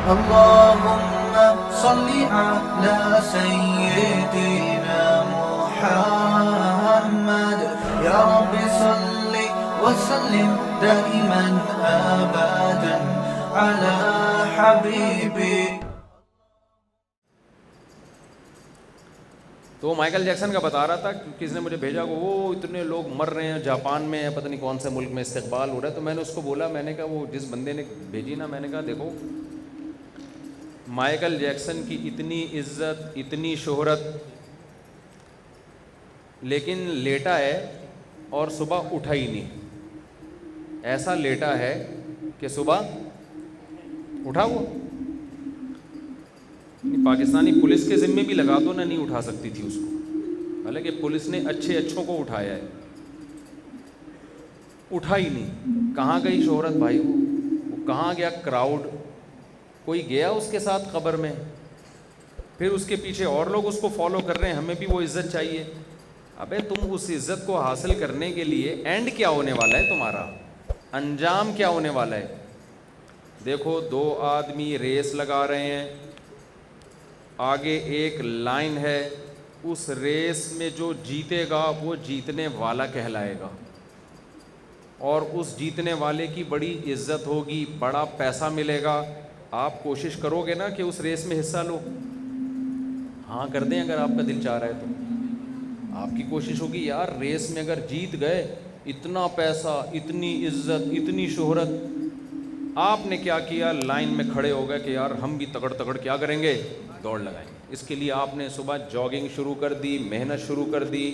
اللهم صل على سيدنا محمد يا رب صل وسلم دائما أبدا على حبيبي. تو وہ مائیکل جیکسن کا بتا رہا تھا کہ کسی نے مجھے بھیجا کہ وہ اتنے لوگ مر رہے ہیں جاپان میں، پتہ نہیں کون سے ملک میں استقبال ہو رہا ہے. تو میں نے اس کو بولا، میں نے کہا وہ جس بندے نے بھیجی نا، میں نے کہا دیکھو مائیکل جیکسن کی اتنی عزت، اتنی شہرت، لیکن لیٹا ہے اور صبح اٹھا ہی نہیں. ایسا لیٹا ہے کہ صبح اٹھا وہ پاکستانی پولیس کے ذمے بھی لگا دو نا، نہیں اٹھا سکتی تھی اس کو، حالانکہ پولیس نے اچھے اچھوں کو اٹھایا ہے، اٹھا ہی نہیں. کہاں گئی شہرت بھائی؟ وہ کہاں گیا کراؤڈ؟ کوئی گیا اس کے ساتھ قبر میں؟ پھر اس کے پیچھے اور لوگ اس کو فالو کر رہے ہیں، ہمیں بھی وہ عزت چاہیے. ابے تم اس عزت کو حاصل کرنے کے لیے اینڈ کیا ہونے والا ہے تمہارا؟ انجام کیا ہونے والا ہے؟ دیکھو دو آدمی ریس لگا رہے ہیں، آگے ایک لائن ہے، اس ریس میں جو جیتے گا وہ جیتنے والا کہلائے گا، اور اس جیتنے والے کی بڑی عزت ہوگی، بڑا پیسہ ملے گا. آپ کوشش کرو گے نا کہ اس ریس میں حصہ لو؟ ہاں کر دیں اگر آپ کا دل چاہ رہا ہے تو. آپ کی کوشش ہوگی یار ریس میں اگر جیت گئے، اتنا پیسہ، اتنی عزت، اتنی شہرت. آپ نے کیا کیا؟ لائن میں کھڑے ہو گئے کہ یار ہم بھی تگڑ تگڑ کیا کریں گے، دوڑ لگائیں گے. اس کے لیے آپ نے صبح جاگنگ شروع کر دی، محنت شروع کر دی،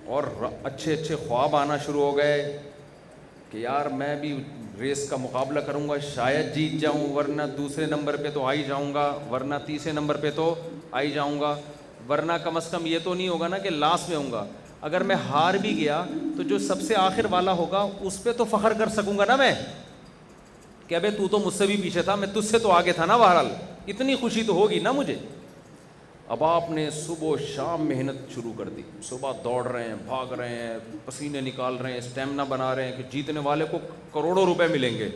اور اچھے اچھے خواب آنا شروع ہو گئے کہ یار میں بھی ریس کا مقابلہ کروں گا، شاید جیت جاؤں، ورنہ دوسرے نمبر پہ تو آ ہی جاؤں گا، ورنہ تیسرے نمبر پہ تو آ ہی جاؤں گا، ورنہ کم از کم یہ تو نہیں ہوگا نا کہ لاسٹ میں ہوں گا. اگر میں ہار بھی گیا تو جو سب سے آخر والا ہوگا اس پہ تو فخر کر سکوں گا نا میں کہ ابے تو مجھ سے بھی پیچھے تھا، میں تجھ سے تو آگے تھا نا. بہرحال اتنی خوشی تو ہوگی نا مجھے. اب آپ نے صبح و شام محنت شروع کر دی، صبح دوڑ رہے ہیں، بھاگ رہے ہیں، پسینے نکال رہے ہیں، اسٹیمنا بنا رہے ہیں کہ جیتنے والے کو کروڑوں روپے ملیں گے.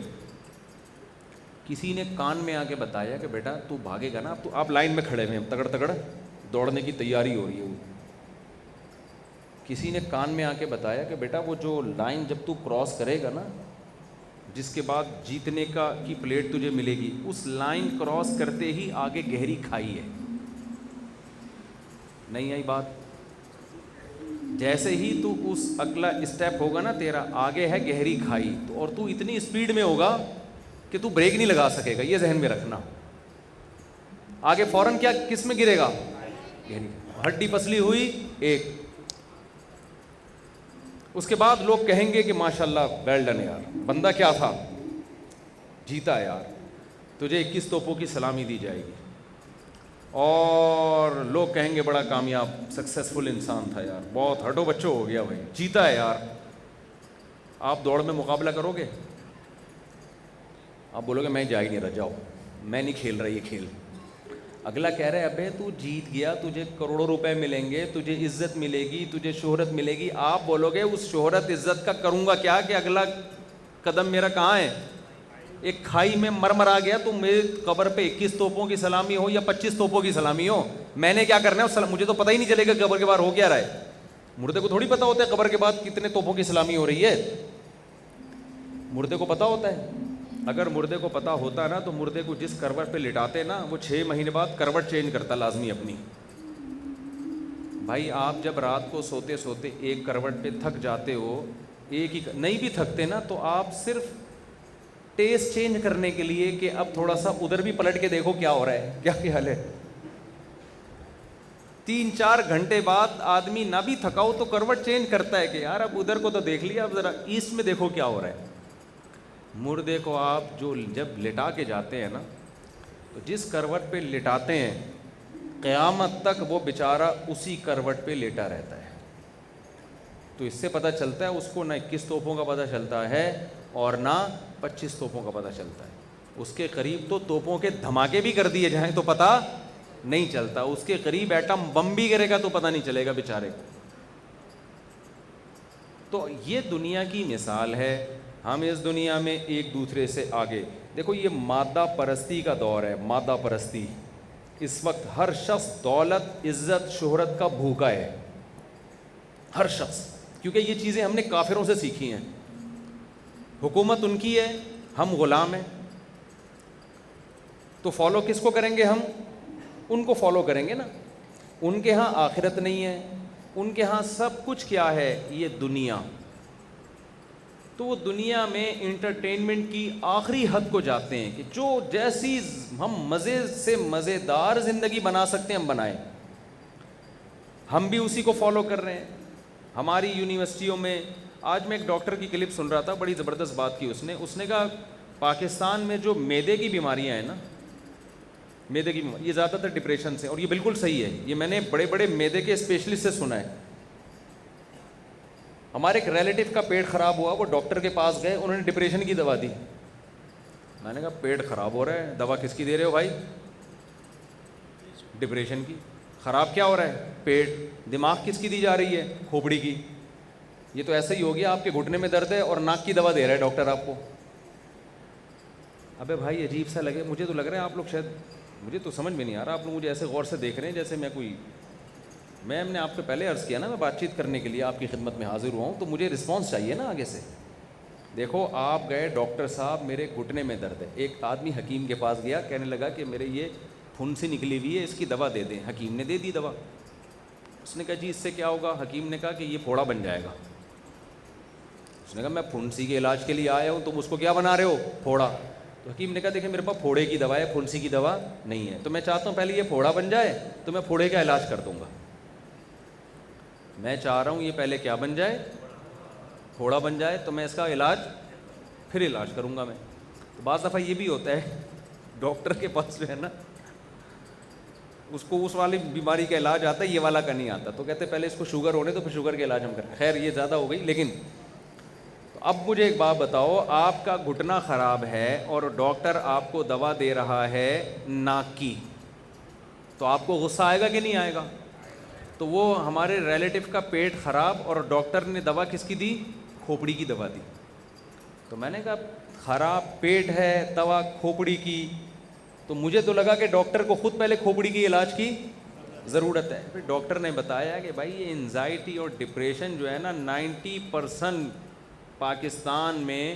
کسی نے کان میں آ کے بتایا کہ بیٹا تو بھاگے گا نا، اب تو آپ لائن میں کھڑے ہوئے ہیں، تگڑ تگڑ دوڑنے کی تیاری ہو رہی ہے. کسی نے کان میں آ کے بتایا کہ بیٹا وہ جو لائن جب تو کراس کرے گا نا، جس کے بعد جیتنے کی پلیٹ تجھے ملے گی، اس لائن کراس کرتے ہی آگے گہری کھائی ہے. نہیں آئی بات؟ جیسے ہی تو اس اگلا اسٹیپ ہوگا نا تیرا، آگے ہے گہری کھائی، تو اور تو اتنی اسپیڈ میں ہوگا کہ تو بریک نہیں لگا سکے گا. یہ ذہن میں رکھنا. آگے فوراً کیا کس میں گرے گا؟ گہری. ہڈی پسلی ہوئی ایک. اس کے بعد لوگ کہیں گے کہ ماشاءاللہ ویل ڈن یار، بندہ کیا تھا، جیتا یار، تجھے 21 توپوں کی سلامی دی جائے گی، اور لوگ کہیں گے بڑا کامیاب سکسیسفل انسان تھا یار، بہت ہٹو بچو ہو گیا بھائی، جیتا ہے یار. آپ دوڑ میں مقابلہ کرو گے؟ آپ بولو گے میں جا ہی نہیں رہا، جاؤ میں نہیں کھیل رہا یہ کھیل. اگلا کہہ رہے ابے تو جیت گیا، تجھے کروڑوں روپے ملیں گے، تجھے عزت ملے گی، تجھے شہرت ملے گی. آپ بولو گے اس شہرت عزت کا کروں گا کیا کہ اگلا قدم میرا کہاں ہے؟ ایک کھائی میں مر آ گیا تو میرے قبر پہ 21 توپوں کی سلامی ہو یا 25 توپوں کی سلامی ہو، میں نے کیا کرنا ہے؟ مجھے تو پتہ ہی نہیں چلے گا قبر کے بعد ہو کیا رہا ہے. مردے کو تھوڑی پتہ ہوتا ہے قبر کے بعد کتنے توپوں کی سلامی ہو رہی ہے. مردے کو پتہ ہوتا ہے. اگر مردے کو پتہ ہوتا نا تو مردے کو جس کروٹ پہ لٹاتے نا، وہ 6 مہینے بعد کروٹ چینج کرتا لازمی اپنی. بھائی آپ جب رات کو سوتے سوتے ایک کروٹ پہ تھک جاتے ہو، ایک ہی نہیں بھی تھکتے نا، تو آپ صرف ٹیسٹ چینج کرنے کے لیے کہ اب تھوڑا سا ادھر بھی پلٹ کے دیکھو کیا ہو رہا ہے، کیا حال ہے. 3-4 گھنٹے بعد آدمی نہ بھی تھکاؤ تو کروٹ چینج کرتا ہے کہ یار اب ادھر کو تو دیکھ لیا، اب ذرا ایسٹ میں دیکھو کیا ہو رہا ہے. مردے کو آپ جو جب لٹا کے جاتے ہیں نا، تو جس کروٹ پہ لٹاتے ہیں قیامت تک وہ بیچارہ اسی کروٹ پہ لیٹا رہتا ہے. تو اس سے پتہ چلتا ہے اس کو نہ 21 توپوں کا پتہ چلتا ہے اور نہ 25 توپوں کا پتہ چلتا ہے. اس کے قریب تو توپوں کے دھماکے بھی کر دیے جائیں تو پتہ نہیں چلتا، اس کے قریب ایٹم بم بھی گرے گا تو پتہ نہیں چلے گا بیچارے کو. تو یہ دنیا کی مثال ہے. ہم اس دنیا میں ایک دوسرے سے آگے. دیکھو یہ مادہ پرستی کا دور ہے، مادہ پرستی. اس وقت ہر شخص دولت، عزت، شہرت کا بھوکا ہے، ہر شخص، کیونکہ یہ چیزیں ہم نے کافروں سے سیکھی ہیں. حکومت ان کی ہے، ہم غلام ہیں، تو فالو کس کو کریں گے؟ ہم ان کو فالو کریں گے نا. ان کے ہاں آخرت نہیں ہے، ان کے ہاں سب کچھ کیا ہے؟ یہ دنیا. تو وہ دنیا میں انٹرٹینمنٹ کی آخری حد کو جاتے ہیں کہ جو جیسی ہم مزے سے مزیدار زندگی بنا سکتے ہیں ہم بنائیں. ہم بھی اسی کو فالو کر رہے ہیں. ہماری یونیورسٹیوں میں آج میں ایک ڈاکٹر کی کلپ سن رہا تھا، بڑی زبردست بات کی اس نے کہا پاکستان میں جو معدے کی بیماریاں ہیں نا، معدے کی بیماری، یہ زیادہ تر ڈپریشن سے، اور یہ بالکل صحیح ہے، یہ میں نے بڑے بڑے معدے کے اسپیشلسٹ سے سنا ہے. ہمارے ایک ریلیٹیو کا پیٹ خراب ہوا، وہ ڈاکٹر کے پاس گئے، انہوں نے ڈپریشن کی دوا دی. میں نے کہا پیٹ خراب ہو رہا ہے، دوا کس کی دے رہے ہو بھائی؟ ڈپریشن کی. خراب کیا ہو رہا ہے؟ پیٹ. دماغ کس کی دی جا رہی ہے؟ کھوپڑی کی. یہ تو ایسا ہی ہو گیا آپ کے گھٹنے میں درد ہے اور ناک کی دوا دے رہا ہے ڈاکٹر آپ کو. ابے بھائی عجیب سا لگے، مجھے تو لگ رہا ہے آپ لوگ شاید، مجھے تو سمجھ میں نہیں آ رہا، آپ لوگ مجھے ایسے غور سے دیکھ رہے ہیں جیسے میں کوئی، میں نے آپ کو پہلے عرض کیا نا میں بات چیت کرنے کے لیے آپ کی خدمت میں حاضر ہوا ہوں، تو مجھے رسپانس چاہیے نا آگے سے. دیکھو آپ گئے ڈاکٹر صاحب میرے گھٹنے میں درد ہے، ایک آدمی حکیم کے پاس گیا، کہنے لگا کہ میرے یہ پھنسی نکلی ہوئی ہے، اس کی دوا دے دیں. حکیم نے دے دی دوا. اس نے کہا جی اس سے کیا ہوگا؟ حکیم نے کہا کہ یہ پھوڑا بن جائے گا. اس نے کہا میں پھنسی کے علاج کے لیے آیا ہوں، تم اس کو کیا بنا رہے ہو؟ پھوڑا. تو حکیم نے کہا دیکھیں میرے پاس پھوڑے کی دوا ہے، پھنسی کی دوا نہیں ہے، تو میں چاہتا ہوں پہلے یہ پھوڑا بن جائے تو میں پھوڑے کا علاج کر دوں گا. میں چاہ رہا ہوں یہ پہلے کیا بن جائے؟ پھوڑا بن جائے تو میں اس کا علاج پھر علاج کروں گا میں. تو بعض دفعہ یہ بھی ہوتا ہے ڈاکٹر کے پاس جو ہے نا اس کو اس والی بیماری کا علاج آتا ہے، یہ والا کا نہیں آتا، تو کہتے ہیں پہلے اس کو شوگر ہونے تو پھر شوگر کے علاج ہم کریں. خیر یہ زیادہ ہو گئی. لیکن تو اب مجھے ایک بات بتاؤ، آپ کا گھٹنا خراب ہے اور ڈاکٹر آپ کو دوا دے رہا ہے ناک کی، تو آپ کو غصہ آئے گا کہ نہیں آئے گا؟ تو وہ ہمارے ریلیٹیو کا پیٹ خراب اور ڈاکٹر نے دوا کس کی دی؟ کھوپڑی کی دوا دی. تو میں نے کہا خراب پیٹ ہے، دوا کھوپڑی کی، تو مجھے تو لگا کہ ڈاکٹر کو خود پہلے کھوپڑی کی علاج کی ضرورت ہے. پھر ڈاکٹر نے بتایا کہ بھائی یہ انزائٹی اور ڈپریشن جو ہے نا 90% پاکستان میں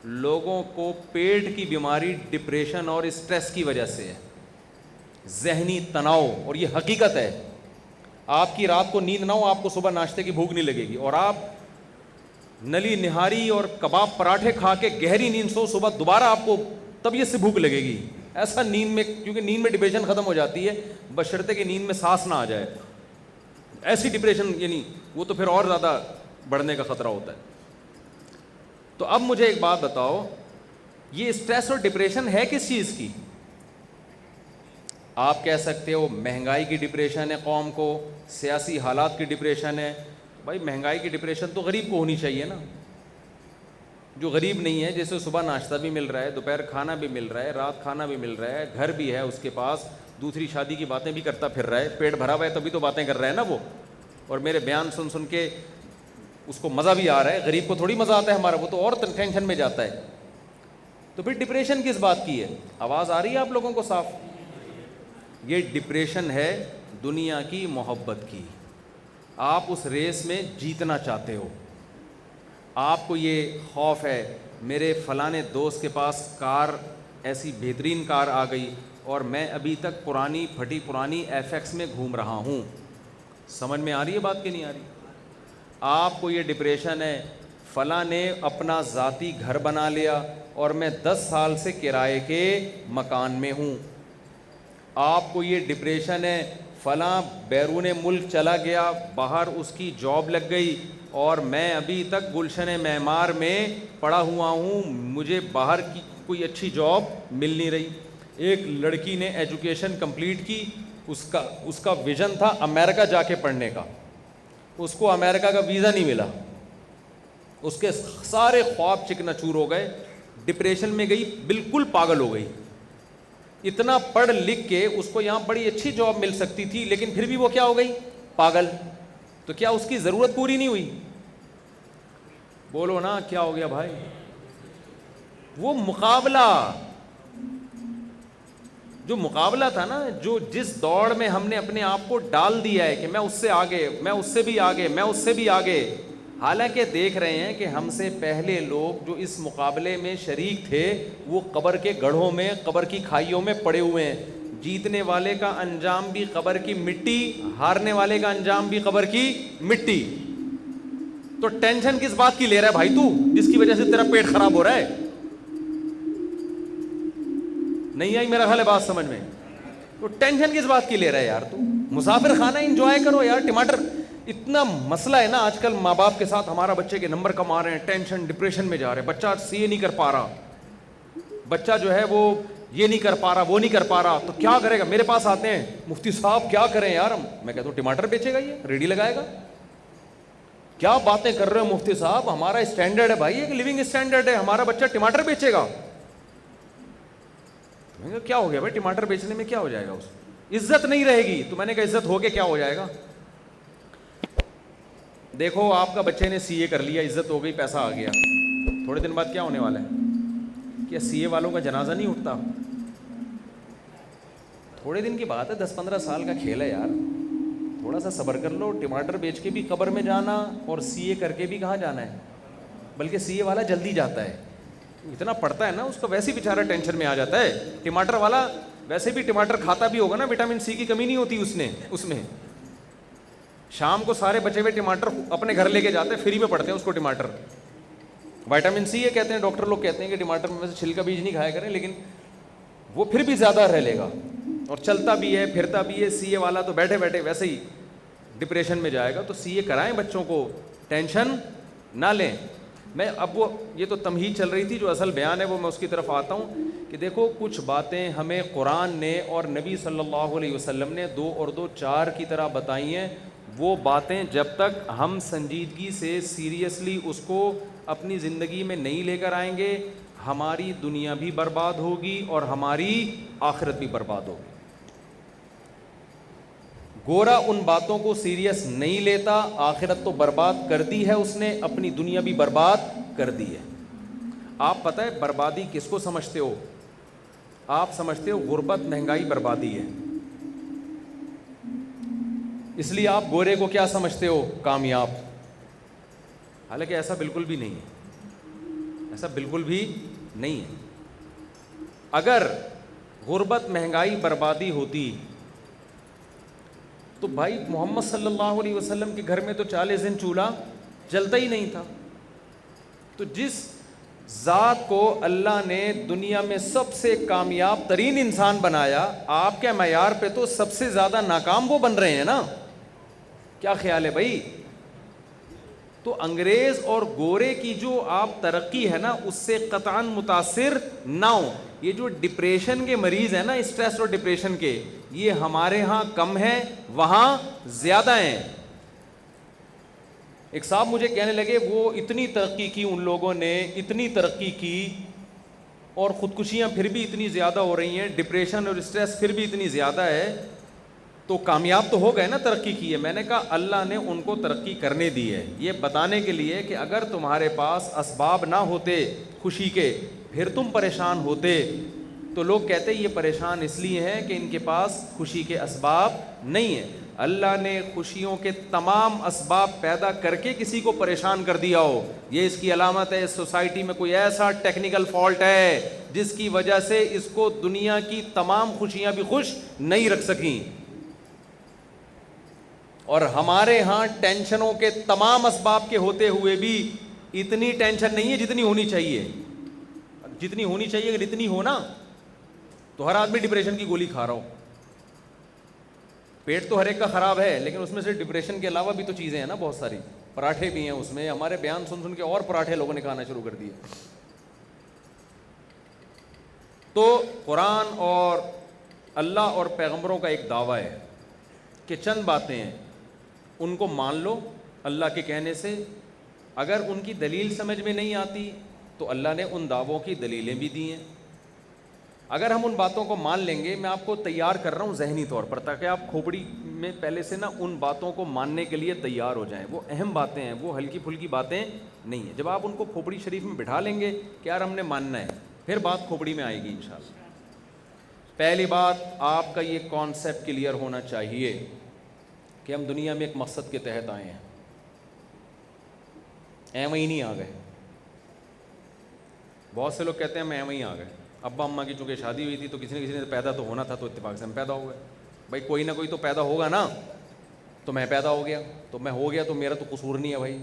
لوگوں کو پیٹ کی بیماری ڈپریشن اور اسٹریس کی وجہ سے ہے، ذہنی تناؤ. اور یہ حقیقت ہے. آپ کی رات کو نیند نہ ہو، آپ کو صبح ناشتے کی بھوک نہیں لگے گی، اور آپ نلی نہاری اور کباب پراٹھے کھا کے گہری نیند سو، صبح دوبارہ آپ کو طبیعت سے بھوک لگے گی. ایسا نیند میں، کیونکہ نیند میں ڈپریشن ختم ہو جاتی ہے بشرطے کہ نیند میں سانس نہ آ جائے. ایسی ڈپریشن یعنی وہ تو پھر اور زیادہ بڑھنے کا خطرہ ہوتا ہے. تو اب مجھے ایک بات بتاؤ، یہ اسٹریس اور ڈپریشن ہے کس چیز کی؟ آپ کہہ سکتے ہو مہنگائی کی ڈپریشن ہے قوم کو، سیاسی حالات کی ڈپریشن ہے. بھائی مہنگائی کی ڈپریشن تو غریب کو ہونی چاہیے نا. جو غریب نہیں ہے، جیسے صبح ناشتہ بھی مل رہا ہے، دوپہر کھانا بھی مل رہا ہے، رات کھانا بھی مل رہا ہے، گھر بھی ہے اس کے پاس، دوسری شادی کی باتیں بھی کرتا پھر رہا ہے، پیٹ بھرا ہوا ہے تبھی تو باتیں کر رہا ہے نا وہ، اور میرے بیان سن سن کے اس کو مزہ بھی آ رہا ہے. غریب کو تھوڑی مزہ آتا ہے ہمارا، وہ تو اور ٹینشن میں جاتا ہے. تو پھر ڈپریشن کس بات کی ہے؟ آواز آ رہی ہے آپ لوگوں کو صاف؟ یہ ڈپریشن ہے دنیا کی محبت کی. آپ اس ریس میں جیتنا چاہتے ہو، آپ کو یہ خوف ہے میرے فلانے دوست کے پاس کار، ایسی بہترین کار آ گئی اور میں ابھی تک پرانی پھٹی پرانی ایف ایکس میں گھوم رہا ہوں. سمجھ میں آ رہی ہے بات کہ نہیں آ رہی؟ آپ کو یہ ڈپریشن ہے فلاں نے اپنا ذاتی گھر بنا لیا اور میں 10 سال سے کرائے کے مکان میں ہوں. آپ کو یہ ڈپریشن ہے فلاں بیرون ملک چلا گیا، باہر اس کی جاب لگ گئی اور میں ابھی تک گلشن معمار میں پڑا ہوا ہوں، مجھے باہر کی کوئی اچھی جاب مل نہیں رہی. ایک لڑکی نے ایجوکیشن کمپلیٹ کی، اس کا ویژن تھا امریکہ جا کے پڑھنے کا، اس کو امریکہ کا ویزا نہیں ملا، اس کے سارے خواب چکنا چور ہو گئے، ڈپریشن میں گئی، بالکل پاگل ہو گئی. اتنا پڑھ لکھ کے اس کو یہاں بڑی اچھی جاب مل سکتی تھی، لیکن پھر بھی وہ کیا ہو گئی؟ پاگل. تو کیا اس کی ضرورت پوری نہیں ہوئی؟ بولو نا کیا ہو گیا بھائی؟ وہ مقابلہ تھا نا، جو جس دوڑ میں ہم نے اپنے آپ کو ڈال دیا ہے کہ میں اس سے آگے، میں اس سے بھی آگے، میں اس سے بھی آگے، حالانکہ دیکھ رہے ہیں کہ ہم سے پہلے لوگ جو اس مقابلے میں شریک تھے وہ قبر کے گڑھوں میں، قبر کی کھائیوں میں پڑے ہوئے ہیں. جیتنے والے کا انجام بھی قبر کی مٹی، ہارنے والے کا انجام بھی قبر کی مٹی. تو ٹینشن کس بات کی لے رہا ہے بھائی تو، جس کی وجہ سے تیرا پیٹ خراب ہو رہا ہے؟ نہیں آئی میرا خیال ہے بات سمجھ میں؟ تو ٹینشن کس بات کی لے رہا ہے یار تو؟ مسافر خانہ انجوائے کرو یار. ٹماٹر اتنا مسئلہ ہے نا آج کل ماں باپ کے ساتھ، ہمارا بچے کے نمبر کم آ رہے ہیں، ٹینشن ڈپریشن میں جا رہے ہیں، بچہ سی اے نہیں کر پا رہا، بچہ جو ہے وہ یہ نہیں کر پا رہا، وہ نہیں کر پا رہا، تو کیا کرے گا؟ میرے پاس آتے ہیں مفتی صاحب کیا کریں یار ہم. میں کہتا ہوں ٹماٹر بیچے گا، یہ ریڈی لگائے گا. کیا باتیں کر رہے ہو مفتی صاحب، ہمارا اسٹینڈرڈ ہے بھائی، ایک لیونگ اسٹینڈرڈ ہے، ہمارا بچہ ٹماٹر بیچے گا. میں کہا کیا ہو گیا بھائی، ٹماٹر بیچنے میں کیا ہو جائے گا؟ اس عزت نہیں رہے گی. تو میں نے کہا عزت ہو کے کیا ہو جائے گا؟ دیکھو آپ کا بچے نے سی اے کر لیا، عزت ہو گئی، پیسہ آ گیا، تھوڑے دن بعد کیا ہونے والا ہے؟ کیا سی اے والوں کا جنازہ نہیں اٹھتا؟ تھوڑے دن کی بات ہے، 10-15 سال کا کھیل ہے یار، تھوڑا سا صبر کر لو. ٹماٹر بیچ کے بھی قبر میں جانا اور سی اے کر کے بھی کہاں جانا ہے؟ بلکہ سی اے والا جلدی جاتا ہے، اتنا پڑتا ہے نا اس کو، ویسے ہی بیچارہ ٹینشن میں آ جاتا ہے. ٹماٹر والا ویسے بھی ٹماٹر کھاتا بھی ہوگا نا، وٹامن سی کی کمی نہیں ہوتی اس میں. شام کو سارے بچے ہوئے ٹماٹر اپنے گھر لے کے جاتے ہیں، فری میں پڑتے ہیں اس کو ٹماٹر. وٹامن سی یہ کہتے ہیں، ڈاکٹر لوگ کہتے ہیں کہ ٹماٹر میں ویسے چھلکا بیج نہیں کھایا کریں، لیکن وہ پھر بھی زیادہ رہ لے گا اور چلتا بھی ہے پھرتا بھی ہے. سی اے والا تو بیٹھے بیٹھے ویسے ہی ڈپریشن میں جائے گا. تو سی اے کرائیں بچوں کو، ٹینشن نہ لیں. میں اب وہ یہ تو تمہید چل رہی تھی، جو اصل بیان ہے وہ میں اس کی طرف آتا ہوں کہ دیکھو کچھ باتیں ہمیں قرآن نے اور نبی صلی اللہ علیہ وسلم نے 2 اور 2 4 کی طرح بتائی ہیں. وہ باتیں جب تک ہم سنجیدگی سے سیریسلی اس کو اپنی زندگی میں نہیں لے کر آئیں گے، ہماری دنیا بھی برباد ہوگی اور ہماری آخرت بھی برباد ہوگی. گورا ان باتوں کو سیریس نہیں لیتا، آخرت تو برباد کر دی ہے اس نے، اپنی دنیا بھی برباد کر دی ہے. آپ پتہ ہے بربادی کس کو سمجھتے ہو؟ آپ سمجھتے ہو غربت، مہنگائی بربادی ہے، اس لیے آپ گورے کو کیا سمجھتے ہو؟ کامیاب. حالانکہ ایسا بالکل بھی نہیں ہے، ایسا بالکل بھی نہیں ہے. اگر غربت، مہنگائی بربادی ہوتی تو بھائی محمد صلی اللہ علیہ وسلم کے گھر میں تو 40 دن چولہا جلتا ہی نہیں تھا. تو جس ذات کو اللہ نے دنیا میں سب سے کامیاب ترین انسان بنایا، آپ کے معیار پہ تو سب سے زیادہ ناکام وہ بن رہے ہیں نا. کیا خیال ہے بھائی؟ تو انگریز اور گورے کی جو آپ ترقی ہے نا اس سے قطعاً متاثر نہ ہو. یہ جو ڈپریشن کے مریض ہیں نا، اسٹریس اور ڈپریشن کے، یہ ہمارے ہاں کم ہیں، وہاں زیادہ ہیں. ایک صاحب مجھے کہنے لگے وہ اتنی ترقی کی ان لوگوں نے، اتنی ترقی کی اور خودکشیاں پھر بھی اتنی زیادہ ہو رہی ہیں، ڈپریشن اور اسٹریس پھر بھی اتنی زیادہ ہے، تو کامیاب تو ہو گئے نا، ترقی کی ہے. میں نے کہا اللہ نے ان کو ترقی کرنے دی ہے یہ بتانے کے لیے کہ اگر تمہارے پاس اسباب نہ ہوتے خوشی کے، پھر تم پریشان ہوتے. تو لوگ کہتے یہ پریشان اس لیے ہیں کہ ان کے پاس خوشی کے اسباب نہیں ہیں. اللہ نے خوشیوں کے تمام اسباب پیدا کر کے کسی کو پریشان کر دیا ہو، یہ اس کی علامت ہے. اس سوسائٹی میں کوئی ایسا ٹیکنیکل فالٹ ہے جس کی وجہ سے اس کو دنیا کی تمام خوشیاں بھی خوش نہیں رکھ سکیں. اور ہمارے ہاں ٹینشنوں کے تمام اسباب کے ہوتے ہوئے بھی اتنی ٹینشن نہیں ہے جتنی ہونی چاہیے. جتنی ہونی چاہیے اگر اتنی ہو نا تو ہر آدمی ڈپریشن کی گولی کھا رہا ہو. پیٹ تو ہر ایک کا خراب ہے، لیکن اس میں سے ڈپریشن کے علاوہ بھی تو چیزیں ہیں نا بہت ساری. پراٹھے بھی ہیں اس میں، ہمارے بیان سن سن کے اور پراٹھے لوگوں نے کھانا شروع کر دیے. تو قرآن اور اللہ اور پیغمبروں کا ایک دعویٰ ہے کہ چند باتیں ہیں ان کو مان لو اللہ کے کہنے سے. اگر ان کی دلیل سمجھ میں نہیں آتی تو اللہ نے ان دعووں کی دلیلیں بھی دی ہیں. اگر ہم ان باتوں کو مان لیں گے, میں آپ کو تیار کر رہا ہوں ذہنی طور پر, تاکہ آپ کھوپڑی میں پہلے سے نا ان باتوں کو ماننے کے لیے تیار ہو جائیں. وہ اہم باتیں ہیں, وہ ہلکی پھلکی باتیں نہیں ہیں. جب آپ ان کو کھوپڑی شریف میں بٹھا لیں گے کہ یار ہم نے ماننا ہے, پھر بات کھوپڑی میں آئے گی انشاءاللہ. پہلی بات, آپ کا یہ کانسیپٹ کلیئر ہونا چاہیے کہ ہم دنیا میں ایک مقصد کے تحت آئے ہیں, ایویں ہی نہیں آ گئے. بہت سے لوگ کہتے ہیں ہم ایویں ہی آ گئے. ابا اماں کی چونکہ شادی ہوئی تھی تو کسی نے پیدا تو ہونا تھا, تو اتفاق سے ہم پیدا ہو گئے. بھائی کوئی نہ کوئی تو پیدا ہوگا نا, تو میں پیدا ہو گیا, تو میں ہو گیا, تو میرا تو قصور نہیں ہے بھائی.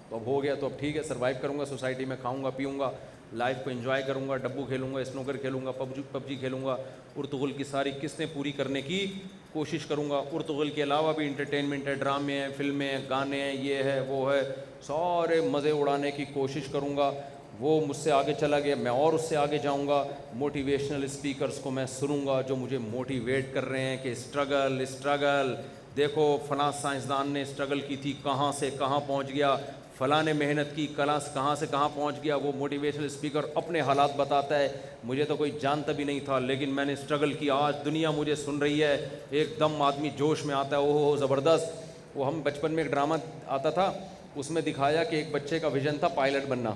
تو اب ہو گیا تو اب ٹھیک ہے, سروائیو کروں گا سوسائٹی میں, کھاؤں گا پیوں گا, لائف کو انجوائے کروں گا, ڈبو کھیلوں گا, اسنوکر کھیلوں گا, پب جی کھیلوں گا, ارطغرل کی ساری قسطیں پوری کرنے کی کوشش کروں گا. ارطغرل کے علاوہ بھی انٹرٹینمنٹ ہے, ڈرامے ہیں, فلمیں ہیں, گانے ہیں, یہ ہے وہ ہے, سارے مزے اڑانے کی کوشش کروں گا. وہ مجھ سے آگے چلا گیا, میں اور اس سے آگے جاؤں گا. موٹیویشنل اسپیکرز کو میں سنوں گا جو مجھے موٹیویٹ کر رہے ہیں کہ اسٹرگل, دیکھو فلاں سائنسدان نے اسٹرگل کی تھی, کہاں سے کہاں پہنچ گیا, فلاں نے محنت کی, کہاں سے کہاں پہنچ گیا. وہ موٹیویشنل اسپیکر اپنے حالات بتاتا ہے, مجھے تو کوئی جانتا بھی نہیں تھا لیکن میں نے اسٹرگل کی, آج دنیا مجھے سن رہی ہے. ایک دم آدمی جوش میں آتا ہے, اوہ زبردست. وہ ہم بچپن میں ایک ڈرامہ آتا تھا, اس میں دکھایا کہ ایک بچے کا ویژن تھا پائلٹ بننا.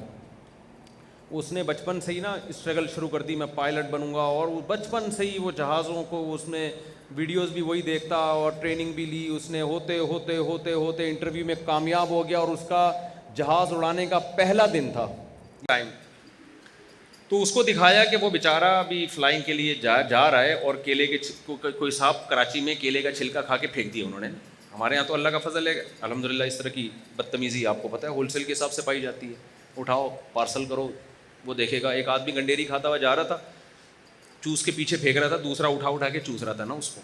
اس نے بچپن سے ہی نا اسٹرگل شروع کر دی, میں پائلٹ بنوں گا, اور وہ بچپن سے ہی وہ جہازوں کو, اس میں ویڈیوز بھی وہی دیکھتا اور ٹریننگ بھی لی اس نے. ہوتے ہوتے ہوتے ہوتے انٹرویو میں کامیاب ہو گیا, اور اس کا جہاز اڑانے کا پہلا دن تھا ٹائم. تو اس کو دکھایا کہ وہ بیچارہ ابھی فلائنگ کے لیے جا رہا ہے, اور کیلے کے کوئی صاحب کراچی میں کیلے کا چھلکا کھا کے پھینک دیا انہوں نے. ہمارے یہاں تو اللہ کا فضل ہے الحمدللہ, اس طرح کی بدتمیزی آپ کو پتہ ہے ہول سیل کے حساب سے پائی جاتی ہے. اٹھاؤ پارسل کرو. وہ دیکھے گا, ایک آدمی گنڈیری کھاتا ہوا جا رہا تھا, چوس کے پیچھے پھینک رہا تھا, دوسرا اٹھا کے چوس رہا تھا نا اس کو.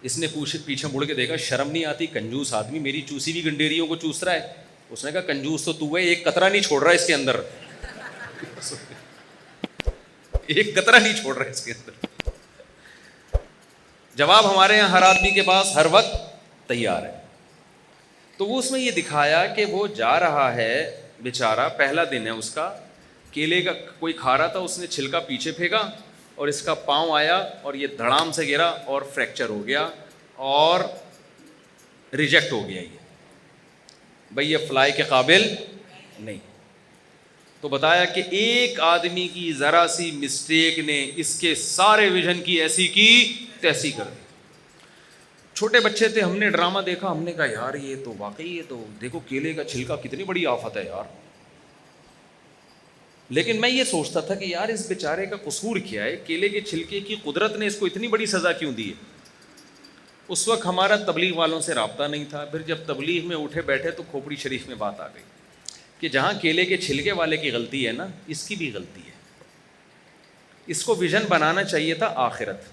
اس نے پیچھے مڑ کے دیکھا, شرم نہیں آتی, کنجوس آدمی میری چوسی ہوئی گنڈیریوں کو چوس رہا ہے. اس نے کہا کنجوس تو ہے, ایک قطرہ نہیں چھوڑ رہا اس کے اندر, ایک قطرہ نہیں چھوڑ رہا اس کے اندر. جواب ہمارے یہاں ہر آدمی کے پاس ہر وقت تیار ہے. تو وہ اس میں یہ دکھایا کہ وہ جا رہا ہے بیچارہ, پہلا دن ہے اس کا, کیلے کا کوئی کھا رہا تھا, اس نے چھلکا پیچھے پھینکا اور اس کا پاؤں آیا اور یہ دھڑام سے گرا اور فریکچر ہو گیا اور ریجیکٹ ہو گیا. یہ بھئی یہ فلائی کے قابل نہیں. تو بتایا کہ ایک آدمی کی ذرا سی مسٹیک نے اس کے سارے ویژن کی ایسی کی تیسی کر دی. چھوٹے بچے تھے, ہم نے ڈرامہ دیکھا, ہم نے کہا یار یہ تو واقعی, یہ تو دیکھو کیلے کا چھلکا کتنی بڑی آفت ہے یار. لیکن میں یہ سوچتا تھا کہ یار اس بیچارے کا قصور کیا ہے, کیلے کے چھلکے کی قدرت نے اس کو اتنی بڑی سزا کیوں دی ہے. اس وقت ہمارا تبلیغ والوں سے رابطہ نہیں تھا. پھر جب تبلیغ میں اٹھے بیٹھے تو کھوپڑی شریف میں بات آ گئی کہ جہاں کیلے کے چھلکے والے کی غلطی ہے نا, اس کی بھی غلطی ہے. اس کو ویژن بنانا چاہیے تھا آخرت.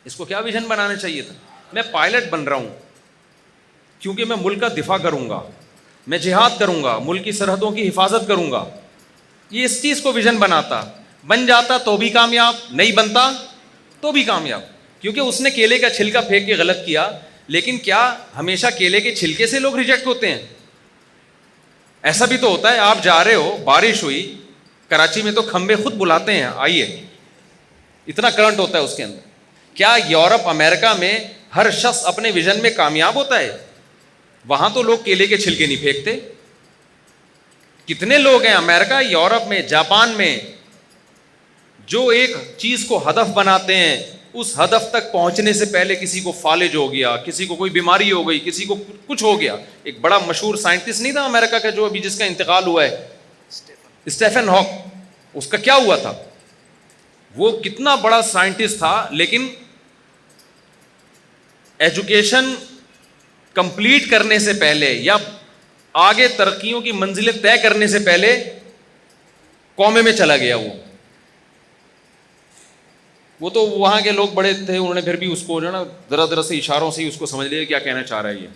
اس کو کیا ویژن بنانا چاہیے تھا, میں پائلٹ بن رہا ہوں کیونکہ میں ملک کا دفاع کروں گا, میں جہاد کروں گا, ملک کی سرحدوں کی حفاظت کروں گا. یہ اس چیز کو ویژن بناتا, بن جاتا تو بھی کامیاب, نہیں بنتا تو بھی کامیاب. کیونکہ اس نے کیلے کا چھلکا پھینک کے غلط کیا. لیکن کیا ہمیشہ کیلے کے چھلکے سے لوگ ریجیکٹ ہوتے ہیں؟ ایسا بھی تو ہوتا ہے, آپ جا رہے ہو, بارش ہوئی, کراچی میں تو کھمبے خود بلاتے ہیں آئیے, اتنا کرنٹ ہوتا ہے اس کے اندر. کیا یورپ امریکہ میں ہر شخص اپنے ویژن میں کامیاب ہوتا ہے؟ وہاں تو لوگ کیلے کے چھلکے نہیں پھینکتے. کتنے لوگ ہیں امریکہ, یورپ میں, جاپان میں, جو ایک چیز کو ہدف بناتے ہیں, اس ہدف تک پہنچنے سے پہلے کسی کو فالج ہو گیا, کسی کو کوئی بیماری ہو گئی, کسی کو کچھ ہو گیا. ایک بڑا مشہور سائنٹسٹ نہیں تھا امریکہ کا جو ابھی جس کا انتقال ہوا ہے, اسٹیفن ہاک. اس کا کیا ہوا تھا, وہ کتنا بڑا سائنٹسٹ تھا, لیکن ایجوکیشن کمپلیٹ کرنے سے پہلے یا آگے ترقیوں کی منزلیں طے کرنے سے پہلے کومے میں چلا گیا. وہ تو وہاں کے لوگ بڑے تھے, انہوں نے پھر بھی اس کو جو ہے نا ذرا سے اشاروں سے اس کو سمجھ لیا کیا کہنا چاہ رہا ہے یہ.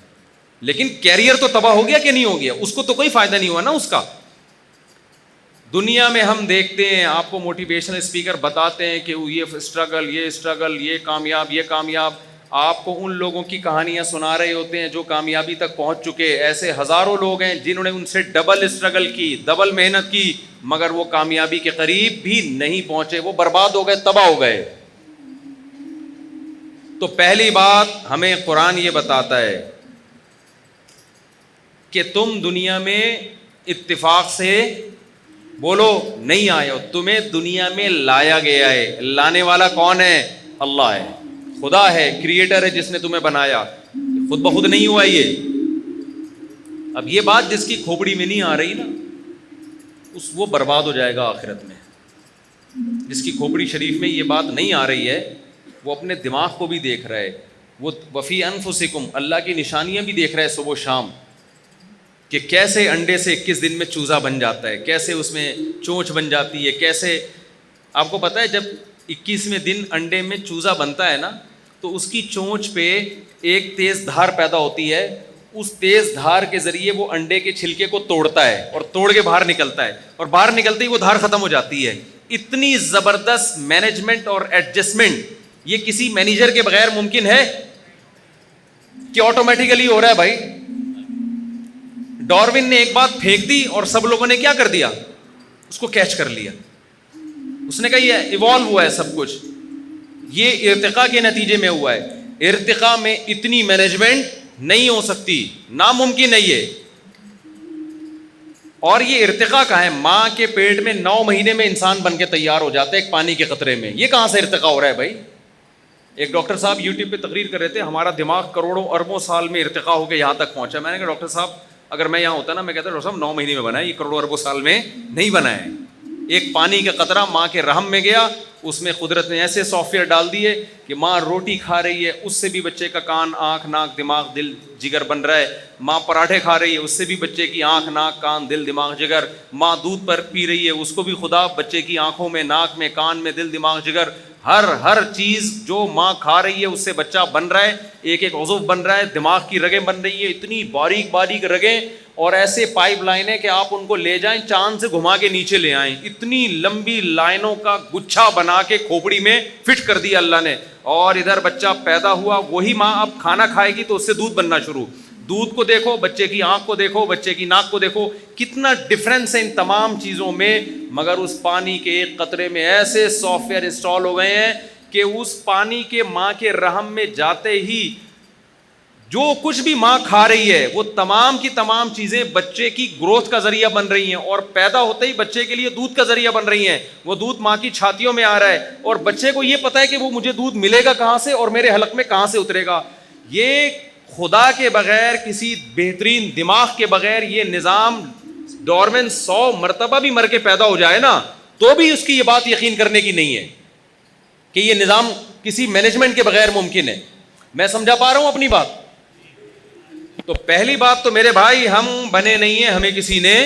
لیکن کیریئر تو تباہ ہو گیا کہ نہیں ہو گیا, اس کو تو کوئی فائدہ نہیں ہوا نا اس کا. دنیا میں ہم دیکھتے ہیں, آپ کو موٹیویشنل اسپیکر بتاتے ہیں کہ یہ اسٹرگل, یہ کامیاب, یہ کامیاب. آپ کو ان لوگوں کی کہانیاں سنا رہے ہوتے ہیں جو کامیابی تک پہنچ چکے. ایسے ہزاروں لوگ ہیں جنہوں نے ان سے ڈبل اسٹرگل کی, ڈبل محنت کی, مگر وہ کامیابی کے قریب بھی نہیں پہنچے, وہ برباد ہو گئے, تباہ ہو گئے. تو پہلی بات ہمیں قرآن یہ بتاتا ہے کہ تم دنیا میں اتفاق سے بولو نہیں آئے ہو, تمہیں دنیا میں لایا گیا ہے. لانے والا کون ہے؟ اللہ ہے, خدا ہے, کریٹر ہے جس نے تمہیں بنایا, خود بخود نہیں ہوا یہ. اب یہ بات جس کی کھوپڑی میں نہیں آ رہی نا, وہ برباد ہو جائے گا آخرت میں. جس کی کھوپڑی شریف میں یہ بات نہیں آ رہی ہے وہ اپنے دماغ کو بھی دیکھ رہا ہے, وہ وفی انفسکم, اللہ کی نشانیاں بھی دیکھ رہا ہے صبح و شام, کہ کیسے انڈے سے 21 دن میں چوزا بن جاتا ہے, کیسے اس میں چونچ بن جاتی ہے, کیسے. آپ کو پتہ ہے جب 21ویں دن انڈے میں چوزا بنتا ہے نا تو اس کی چونچ پہ ایک تیز دھار پیدا ہوتی ہے, اس تیز دھار کے ذریعے وہ انڈے کے چھلکے کو توڑتا ہے اور توڑ کے باہر نکلتا ہے, اور باہر نکلتے ہی وہ دھار ختم ہو جاتی ہے. اتنی زبردست مینجمنٹ اور ایڈجسٹمنٹ یہ کسی مینیجر کے بغیر ممکن ہے کہ آٹومیٹیکلی ہو رہا ہے بھائی. ڈاروین نے ایک بات پھینک دی اور سب لوگوں نے کیا کر دیا, اس کو کیچ کر لیا. اس نے کہا یہ ایوالو ہوا ہے سب کچھ, یہ ارتقاء کے نتیجے میں ہوا ہے. ارتقاء میں اتنی مینجمنٹ نہیں ہو سکتی, ناممکن ہے یہ. اور یہ ارتقاء کا ہے, ماں کے پیٹ میں 9 مہینے میں انسان بن کے تیار ہو جاتا ہے ایک پانی کے قطرے میں. یہ کہاں سے ارتقاء ہو رہا ہے بھائی؟ ایک ڈاکٹر صاحب یوٹیوب پہ تقریر کر رہے تھے, ہمارا دماغ کروڑوں اربوں سال میں ارتقاء ہو کے یہاں تک پہنچا. میں نے کہا ڈاکٹر صاحب اگر میں یہاں ہوتا نا, میں کہتا ڈاکٹر صاحب 9 مہینے میں بنا ہے, یہ کروڑوں اربوں سال میں نہیں بنا ہے. ایک پانی کا قطرہ ماں کے رحم میں گیا, اس میں قدرت نے ایسے سافٹ ویئر ڈال دیے کہ ماں روٹی کھا رہی ہے, اس سے بھی بچے کا کان, آنکھ, ناک, دماغ, دل, جگر بن رہا ہے. ماں پراٹھے کھا رہی ہے, اس سے بھی بچے کی آنکھ, ناک, کان, دل, دماغ, جگر. ماں دودھ پر پی رہی ہے, اس کو بھی خدا بچے کی آنکھوں میں, ناک میں, کان میں, دل, دماغ, جگر, ہر چیز جو ماں کھا رہی ہے اس سے بچہ بن رہا ہے. ایک ایک عضو بن رہا ہے, دماغ کی رگیں بن رہی ہیں, اتنی باریک باریک رگیں, اور ایسے پائپ لائنیں کہ آپ ان کو لے جائیں چاند سے گھما کے نیچے لے آئیں. اتنی لمبی لائنوں کا گچھا بنا کے کھوپڑی میں فٹ کر دیا اللہ نے. اور ادھر بچہ پیدا ہوا, وہی ماں اب کھانا کھائے گی تو اس سے دودھ بننا شروع. دودھ کو دیکھو, بچے کی آنکھ کو دیکھو, بچے کی ناک کو دیکھو, کتنا ڈفرینس ہے ان تمام چیزوں میں. مگر اس پانی کے ایک قطرے میں ایسے سافٹ ویئر انسٹال ہو گئے ہیں کہ اس پانی کے ماں کے رحم میں جاتے ہی جو کچھ بھی ماں کھا رہی ہے وہ تمام کی تمام چیزیں بچے کی گروتھ کا ذریعہ بن رہی ہیں, اور پیدا ہوتے ہی بچے کے لیے دودھ کا ذریعہ بن رہی ہیں. وہ دودھ ماں کی چھاتیوں میں آ رہا ہے, اور بچے کو یہ پتا ہے کہ وہ مجھے دودھ ملے گا کہاں سے اور میرے حلق میں کہاں سے اترے گا. یہ خدا کے بغیر, کسی بہترین دماغ کے بغیر یہ نظام, ڈاروین 100 مرتبہ بھی مر کے پیدا ہو جائے نا تو بھی اس کی یہ بات یقین کرنے کی نہیں ہے کہ یہ نظام کسی مینجمنٹ کے بغیر ممکن ہے. میں سمجھا پا رہا ہوں اپنی بات؟ تو پہلی بات تو میرے بھائی, ہم بنے نہیں ہیں, ہمیں کسی نے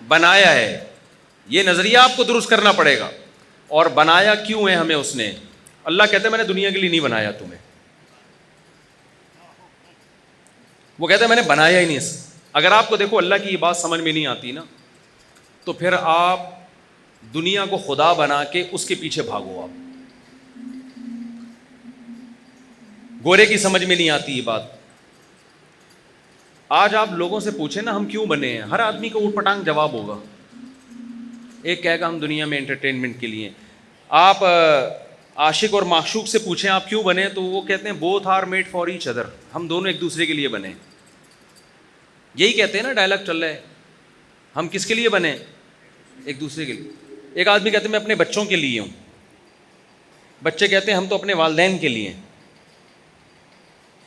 بنایا ہے. یہ نظریہ آپ کو درست کرنا پڑے گا. اور بنایا کیوں ہے ہمیں اس نے؟ اللہ کہتے ہیں میں نے دنیا کے لیے نہیں بنایا تمہیں. وہ کہتے ہیں میں نے بنایا ہی نہیں. اگر آپ کو دیکھو اللہ کی یہ بات سمجھ میں نہیں آتی نا تو پھر آپ دنیا کو خدا بنا کے اس کے پیچھے بھاگو. آپ گورے کی سمجھ میں نہیں آتی یہ بات. آج آپ لوگوں سے پوچھیں نا ہم کیوں بنے ہیں, ہر آدمی کو اوٹ پٹانگ جواب ہوگا. ایک کہے گا ہم دنیا میں انٹرٹینمنٹ کے لیے. آپ عاشق اور معشوق سے پوچھیں آپ کیوں بنے تو وہ کہتے ہیں both are made for each other, ہم دونوں ایک دوسرے کے لیے بنے. یہی کہتے ہیں نا, ڈائلاگ چل رہا ہے, ہم کس کے لیے بنے؟ ایک دوسرے کے لیے. ایک آدمی کہتے ہیں میں اپنے بچوں کے لیے ہوں, بچے کہتے ہیں ہم تو اپنے والدین کے لیے ہیں,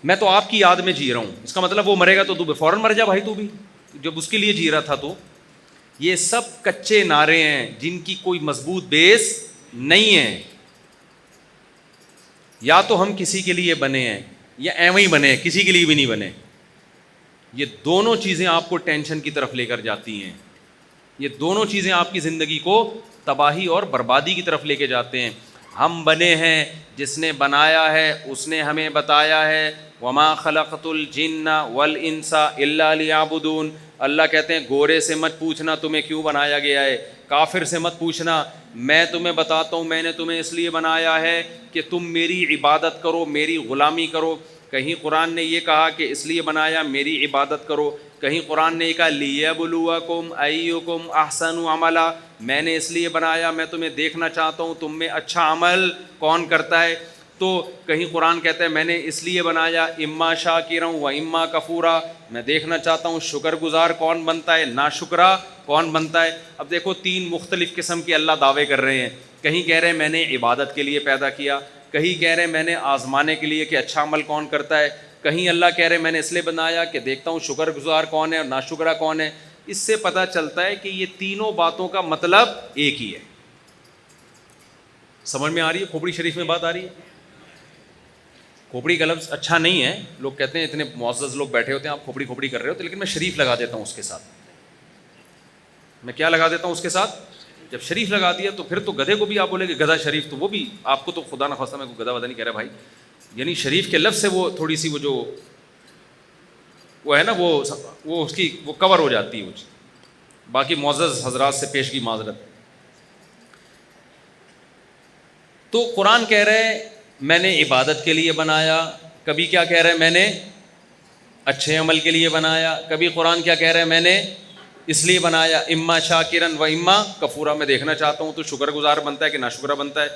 میں تو آپ کی یاد میں جی رہا ہوں. اس کا مطلب وہ مرے گا تو تو فوراً مر جا بھائی, تو بھی جب اس کے لیے جی رہا تھا. تو یہ سب کچے نعرے ہیں جن کی کوئی مضبوط بیس نہیں ہے. یا تو ہم کسی کے لیے بنے ہیں یا ایویں ہی بنے ہیں, کسی کے لیے بھی نہیں بنے. یہ دونوں چیزیں آپ کو ٹینشن کی طرف لے کر جاتی ہیں. یہ دونوں چیزیں آپ کی زندگی کو تباہی اور بربادی کی طرف لے کے جاتے ہیں. ہم بنے ہیں, جس نے بنایا ہے اس نے ہمیں بتایا ہے وما خلقت الجن والانس الا لیعبدون, اللہ کہتے ہیں گورے سے مت پوچھنا تمہیں کیوں بنایا گیا ہے, کافر سے مت پوچھنا, میں تمہیں بتاتا ہوں میں نے تمہیں اس لیے بنایا ہے کہ تم میری عبادت کرو, میری غلامی کرو. کہیں قرآن نے یہ کہا کہ اس لیے بنایا میری عبادت کرو, کہیں قرآن نے یہ کہا لیبلوکم ایکم احسن عملا, میں نے اس لیے بنایا میں تمہیں دیکھنا چاہتا ہوں تم میں اچھا عمل کون کرتا ہے. تو کہیں قرآن کہتا ہے میں نے اس لیے بنایا اما شاکرا و اما کفورا, میں دیکھنا چاہتا ہوں شکر گزار کون بنتا ہے, ناشکرا کون بنتا ہے. اب دیکھو تین مختلف قسم کے اللہ دعوے کر رہے ہیں, کہیں کہہ رہے ہیں میں نے عبادت کے لیے پیدا کیا, کہیں کہہ رہے ہیں میں نے آزمانے کے لیے کہ اچھا عمل کون کرتا ہے, کہیں اللہ کہہ رہے ہیں میں نے اس لیے بنایا کہ دیکھتا ہوں شکر گزار کون ہے اور ناشکرا کون ہے. اس سے پتہ چلتا ہے کہ یہ تینوں باتوں کا مطلب ایک ہی ہے. سمجھ میں آ رہی ہے؟ کھوپڑی شریف میں بات آ رہی ہے. کھوپڑی کا لفظ اچھا نہیں ہے, لوگ کہتے ہیں اتنے معزز لوگ بیٹھے ہوتے ہیں آپ کھوپڑی کھوپڑی کر رہے ہوتے, لیکن میں شریف لگا دیتا ہوں اس کے ساتھ. میں کیا لگا دیتا ہوں اس کے ساتھ؟ جب شریف لگا دیا تو پھر تو گدھے کو بھی آپ بولے کہ گدھا شریف, تو وہ بھی آپ کو تو خدا نہ خواستہ میں کوئی گدھا ودا نہیں کہہ رہا بھائی, یعنی شریف کے لفظ سے وہ تھوڑی سی وہ ہے نا وہ اس کی وہ کور ہو جاتی ہے. باقی معزز حضرات سے پیشگی معذرت. تو قرآن کہہ رہے ہیں میں نے عبادت کے لیے بنایا, کبھی کیا کہہ رہے ہیں میں نے اچھے عمل کے لیے بنایا, کبھی قرآن کیا کہہ رہے ہیں میں نے اس لیے بنایا اما شاکرن و اما کفورا, میں دیکھنا چاہتا ہوں تو شکر گزار بنتا ہے کہ ناشکرا بنتا ہے.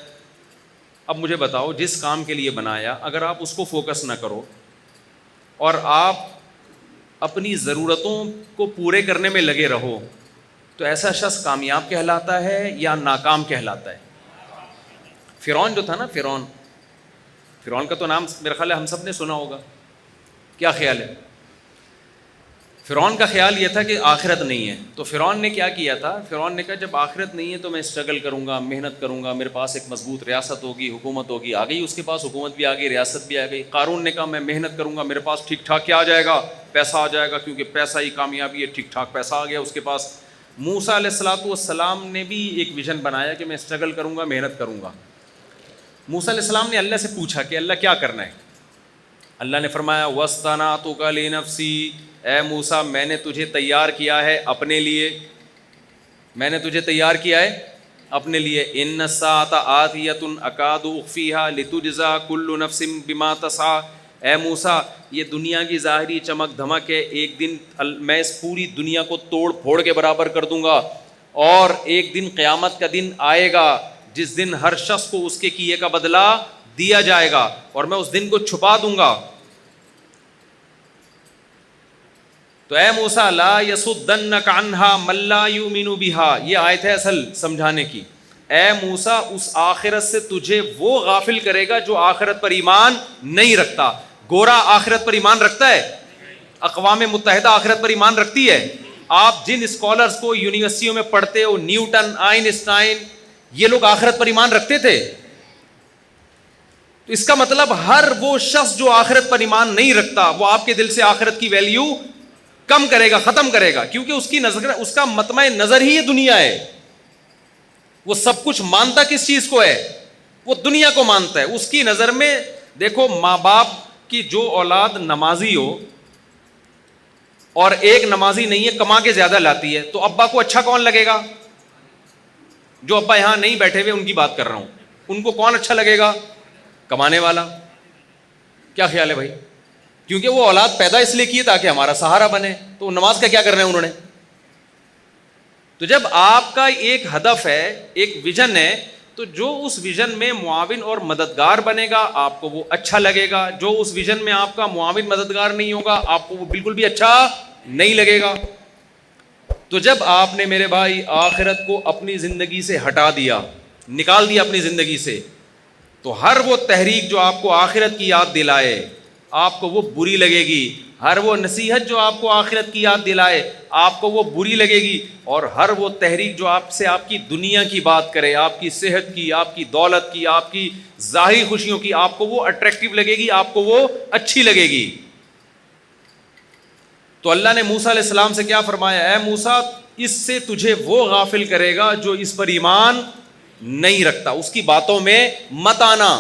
اب مجھے بتاؤ جس کام کے لیے بنایا اگر آپ اس کو فوکس نہ کرو اور آپ اپنی ضرورتوں کو پورے کرنے میں لگے رہو تو ایسا شخص کامیاب کہلاتا ہے یا ناکام کہلاتا ہے؟ فرعون جو تھا نا, فرعون کا تو نام میرا خیال ہے ہم سب نے سنا ہوگا. کیا خیال ہے؟ فرعون کا خیال یہ تھا کہ آخرت نہیں ہے, تو فرعون نے کیا کیا تھا, فرعون نے کہا جب آخرت نہیں ہے تو میں اسٹرگل کروں گا, محنت کروں گا, میرے پاس ایک مضبوط ریاست ہوگی, حکومت ہوگی. آ گئی اس کے پاس حکومت بھی آ گئی, ریاست بھی آ گئی. قارون نے کہا میں محنت کروں گا, میرے پاس ٹھیک ٹھاک کیا آ جائے گا, پیسہ آ جائے گا, کیونکہ پیسہ ہی کامیابی ہے, ٹھیک ٹھاک پیسہ آ گیا اس کے پاس. موسیٰ علیہ الصلوۃ والسلام نے بھی ایک ویژن بنایا کہ میں اسٹرگل کروں گا, محنت کروں گا. موسیٰ علیہ السلام نے اللہ سے پوچھا کہ اللہ کیا کرنا ہے. اللہ نے فرمایا وَاصْطَنَعْتُكَ لِنَفْسِي, اے موسیٰ میں نے تجھے تیار کیا ہے اپنے لیے, میں نے تجھے تیار کیا ہے اپنے لیے. إِنَّ السَّاعَةَ آتِيَةٌ أَكَادُ أُخْفِيهَا لِتُجْزَىٰ كُلُّ نَفْسٍ بِمَا تَسْعَىٰ. اے موسیٰ یہ دنیا کی ظاہری چمک دھمک ہے, ایک دن میں اس پوری دنیا کو توڑ پھوڑ کے برابر کر دوں گا, اور ایک دن قیامت کا دن آئے گا جس دن ہر شخص کو اس کے کیے کا بدلہ دیا جائے گا, اور میں اس دن کو چھپا دوں گا. تو اے موسیٰ لا یصدنک عنہا من لا یؤمن بہا, یہ آیت ہے اصل سمجھانے کی. اے موسیٰ اس آخرت سے تجھے وہ غافل کرے گا جو آخرت پر ایمان نہیں رکھتا. گورا آخرت پر ایمان رکھتا ہے؟ اقوام متحدہ آخرت پر ایمان رکھتی ہے؟ آپ جن اسکالرز کو یونیورسٹیوں میں پڑھتے ہو, نیوٹن, آئنسٹائن, یہ لوگ آخرت پر ایمان رکھتے تھے. تو اس کا مطلب ہر وہ شخص جو آخرت پر ایمان نہیں رکھتا وہ آپ کے دل سے آخرت کی ویلیو کم کرے گا, ختم کرے گا, کیونکہ اس کی نظر, اس کا مطمع نظر ہی یہ دنیا ہے. وہ سب کچھ مانتا کس چیز کو ہے؟ وہ دنیا کو مانتا ہے. اس کی نظر میں دیکھو ماں باپ کی جو اولاد نمازی ہو اور ایک نمازی نہیں ہے, کما کے زیادہ لاتی ہے, تو ابا کو اچھا کون لگے گا؟ جو ابا یہاں نہیں بیٹھے ہوئے ان کی بات کر رہا ہوں, ان کو کون اچھا لگے گا؟ کمانے والا. کیا خیال ہے بھائی؟ کیونکہ وہ اولاد پیدا اس لیے کی تاکہ ہمارا سہارا بنے, تو نماز کا کیا کرنا ہے انہوں نے؟ تو جب آپ کا ایک ہدف ہے, ایک ویژن ہے, تو جو اس ویژن میں معاون اور مددگار بنے گا آپ کو وہ اچھا لگے گا. جو اس ویژن میں آپ کا معاون مددگار نہیں ہوگا آپ کو وہ بالکل بھی اچھا نہیں لگے گا. تو جب آپ نے میرے بھائی آخرت کو اپنی زندگی سے ہٹا دیا, نکال دیا اپنی زندگی سے, تو ہر وہ تحریک جو آپ کو آخرت کی یاد دلائے آپ کو وہ بری لگے گی. ہر وہ نصیحت جو آپ کو آخرت کی یاد دلائے آپ کو وہ بری لگے گی. اور ہر وہ تحریک جو آپ سے آپ کی دنیا کی بات کرے, آپ کی صحت کی, آپ کی دولت کی, آپ کی ظاہری خوشیوں کی, آپ کو وہ اٹریکٹیو لگے گی, آپ کو وہ اچھی لگے گی. تو اللہ نے موسیٰ علیہ السلام سے کیا فرمایا؟ اے موسیٰ اس سے تجھے وہ غافل کرے گا جو اس پر ایمان نہیں رکھتا, اس کی باتوں میں مت آنا.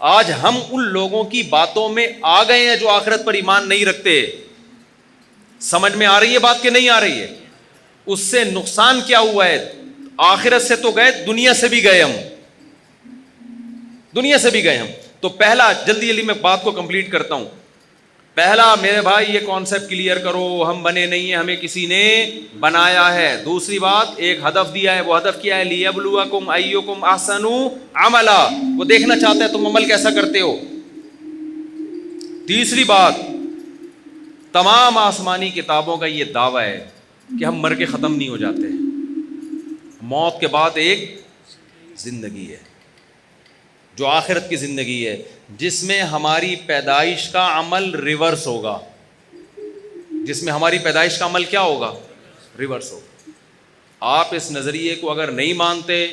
آج ہم ان لوگوں کی باتوں میں آ گئے ہیں جو آخرت پر ایمان نہیں رکھتے. سمجھ میں آ رہی ہے بات کہ نہیں آ رہی ہے؟ اس سے نقصان کیا ہوا ہے؟ آخرت سے تو گئے، دنیا سے بھی گئے ہم، دنیا سے بھی گئے ہم. تو پہلا، جلدی جلدی میں بات کو کمپلیٹ کرتا ہوں. پہلا میرے بھائی یہ کانسیپٹ کلیئر کرو، ہم بنے نہیں ہیں، ہمیں کسی نے بنایا ہے. دوسری بات، ایک ہدف دیا ہے، وہ ہدف کیا ہے؟ لیبلوکم ایکم احسن عملا، وہ دیکھنا چاہتا ہے تم عمل کیسا کرتے ہو. تیسری بات، تمام آسمانی کتابوں کا یہ دعویٰ ہے کہ ہم مر کے ختم نہیں ہو جاتے، موت کے بعد ایک زندگی ہے جو آخرت کی زندگی ہے، جس میں ہماری پیدائش کا عمل ریورس ہوگا. جس میں ہماری پیدائش کا عمل کیا ہوگا؟ ریورس ہوگا. آپ اس نظریے کو اگر نہیں مانتے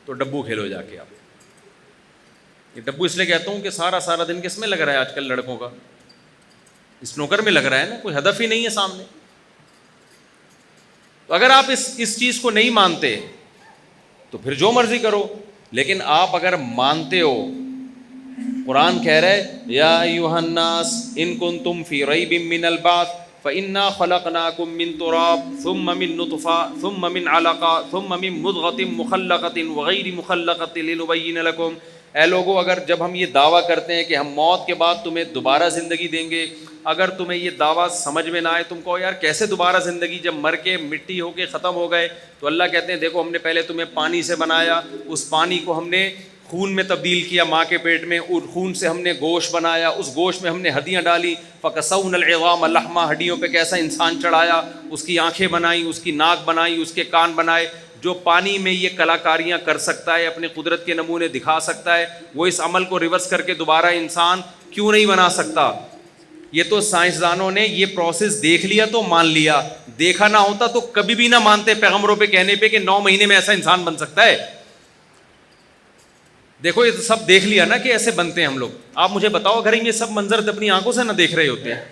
تو ڈبو کھیلو جا کے. آپ یہ ڈبو اس لیے کہتا ہوں کہ سارا دن کس میں لگ رہا ہے آج کل لڑکوں کا؟ اسنوکر میں لگ رہا ہے نا، کوئی ہدف ہی نہیں ہے سامنے. تو اگر آپ اس چیز کو نہیں مانتے تو پھر جو مرضی کرو. لیکن آپ اگر مانتے ہو، قرآن کہہ رہے یا ایھا الناس ان کنتم فی ریب من البعث فإنا خلقناکم من تراب ثم من نطفہ ثم من علقہ ثم من مضغۃ مخلقۃ وغیر مخلقۃ لنبین لکم. اے لوگو، اگر جب ہم یہ دعویٰ کرتے ہیں کہ ہم موت کے بعد تمہیں دوبارہ زندگی دیں گے، اگر تمہیں یہ دعویٰ سمجھ میں نہ آئے، تم کہو یار کیسے دوبارہ زندگی، جب مر کے مٹی ہو کے ختم ہو گئے. تو اللہ کہتے ہیں دیکھو، ہم نے پہلے تمہیں پانی سے بنایا، اس پانی کو ہم نے خون میں تبدیل کیا ماں کے پیٹ میں، اور خون سے ہم نے گوشت بنایا، اس گوشت میں ہم نے ہڈیاں ڈالی، فکسونا العظام لحما، ہڈیوں پہ کیسا انسان چڑھایا، اس کی آنکھیں بنائی، اس کی ناک بنائی، اس کے کان بنائے. جو پانی میں یہ کلاکاریاں کر سکتا ہے، اپنے قدرت کے نمونے دکھا سکتا ہے، وہ اس عمل کو ریورس کر کے دوبارہ انسان کیوں نہیں بنا سکتا؟ یہ تو سائنسدانوں نے یہ پروسیس دیکھ لیا تو مان لیا، دیکھا نہ ہوتا تو کبھی بھی نہ مانتے پیغمبروں پہ کہنے پہ کہ 9 مہینے میں ایسا انسان بن سکتا ہے. دیکھو یہ تو سب دیکھ لیا نا کہ ایسے بنتے ہیں ہم لوگ. آپ مجھے بتاؤ، اگر یہ سب منظر اپنی آنکھوں سے نہ دیکھ رہے ہوتے ہیں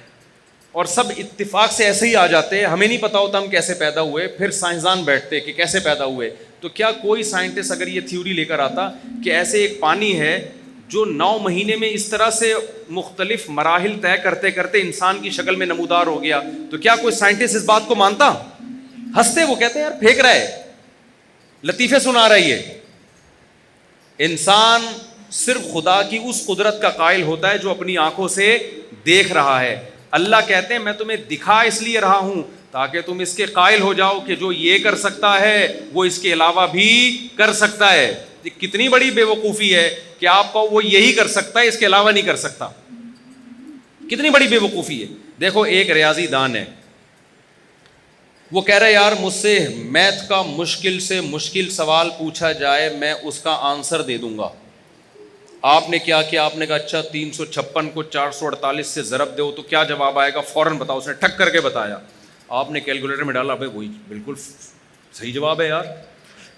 اور سب اتفاق سے ایسے ہی آ جاتے، ہمیں نہیں پتا ہوتا ہم کیسے پیدا ہوئے، پھر سائنسدان بیٹھتے کہ کیسے پیدا ہوئے، تو کیا کوئی سائنٹسٹ اگر یہ تھیوری لے کر آتا کہ ایسے ایک پانی ہے جو 9 مہینے میں اس طرح سے مختلف مراحل طے کرتے کرتے انسان کی شکل میں نمودار ہو گیا، تو کیا کوئی سائنٹسٹ اس بات کو مانتا؟ ہنستے، وہ کہتے ہیں یار پھینک رہا ہے، لطیفے سنا رہی ہے. انسان صرف خدا کی اس قدرت کا قائل ہوتا ہے جو اپنی آنکھوں سے دیکھ رہا ہے. اللہ کہتے ہیں میں تمہیں دکھا اس لیے رہا ہوں تاکہ تم اس کے قائل ہو جاؤ کہ جو یہ کر سکتا ہے وہ اس کے علاوہ بھی کر سکتا ہے. کتنی بڑی بے وقوفی ہے کہ آپ کو وہ یہی کر سکتا ہے، اس کے علاوہ نہیں کر سکتا. کتنی بڑی بے وقوفی ہے. دیکھو ایک ریاضی دان ہے، وہ کہہ رہا ہے یار مجھ سے میتھ کا مشکل سے مشکل سوال پوچھا جائے میں اس کا آنسر دے دوں گا. آپ نے کیا کیا؟ آپ نے کہا اچھا 356 کو 448 سے ضرب دو تو کیا جواب آئے گا، فوراً بتاؤ. اس نے ٹھک کر کے بتایا. آپ نے کیلکولیٹر میں ڈالا، بھائی وہی بالکل صحیح جواب ہے یار.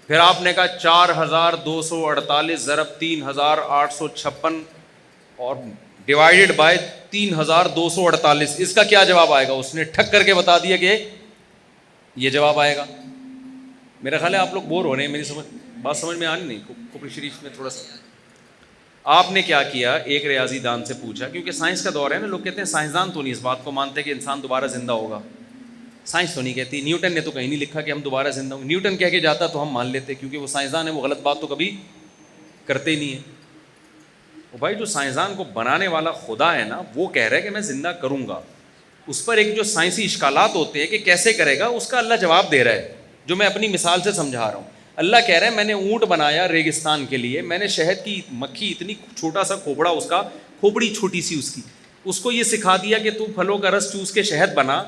پھر آپ نے کہا 4248 ضرب 3856 اور ڈیوائڈیڈ بائی 3248، اس کا کیا جواب آئے گا؟ اس نے ٹھک کر کے بتا دیا کہ یہ جواب آئے گا. میرا خیال ہے آپ لوگ بور ہو رہے ہیں، میری بات سمجھ میں آنی نہیں. کفر شریف میں تھوڑا سا آپ نے کیا کیا، ایک ریاضی دان سے پوچھا، کیونکہ سائنس کا دور ہے نا، لوگ کہتے ہیں سائنسدان تو نہیں اس بات کو مانتے کہ انسان دوبارہ زندہ ہوگا. سائنس تو نہیں کہتی، نیوٹن نے تو کہیں نہیں لکھا کہ ہم دوبارہ زندہ ہوں گے. نیوٹن کہہ کے جاتا تو ہم مان لیتے کیونکہ وہ سائنسدان ہے، وہ غلط بات تو کبھی کرتے ہی نہیں ہیں. وہ بھائی جو سائنسدان کو بنانے والا خدا ہے نا، وہ کہہ رہا ہے کہ میں زندہ کروں گا. اس پر ایک جو سائنسی اشکالات ہوتے ہیں کہ کیسے کرے گا، اس کا اللہ جواب دے رہا ہے، جو میں اپنی مثال سے سمجھا رہا ہوں. اللہ کہہ رہا ہے میں نے اونٹ بنایا ریگستان کے لیے، میں نے شہد کی مکھی، اتنی چھوٹا سا کھوپڑا اس کا، کھوپڑی چھوٹی سی اس کو یہ سکھا دیا کہ تو پھلوں کا رس چوس کے شہد بنا.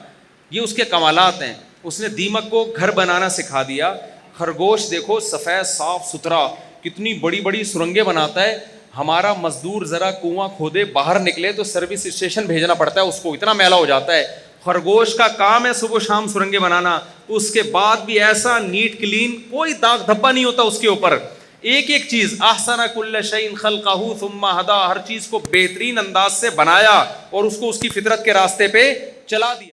یہ اس کے کمالات ہیں. اس نے دیمک کو گھر بنانا سکھا دیا. خرگوش دیکھو سفید صاف ستھرا، کتنی بڑی بڑی سرنگیں بناتا ہے. ہمارا مزدور ذرا کنواں کھودے باہر نکلے تو سروس اسٹیشن بھیجنا پڑتا ہے، اس کو اتنا میلا ہو جاتا ہے. خرگوش کا کام ہے صبح شام سرنگیں بنانا، اس کے بعد بھی ایسا نیٹ کلین، کوئی داغ دھبا نہیں ہوتا اس کے اوپر. ایک ایک چیز احسن کل شیء خلقہ ثم ہدی، ہر چیز کو بہترین انداز سے بنایا اور اس کو اس کی فطرت کے راستے پہ چلا دیا.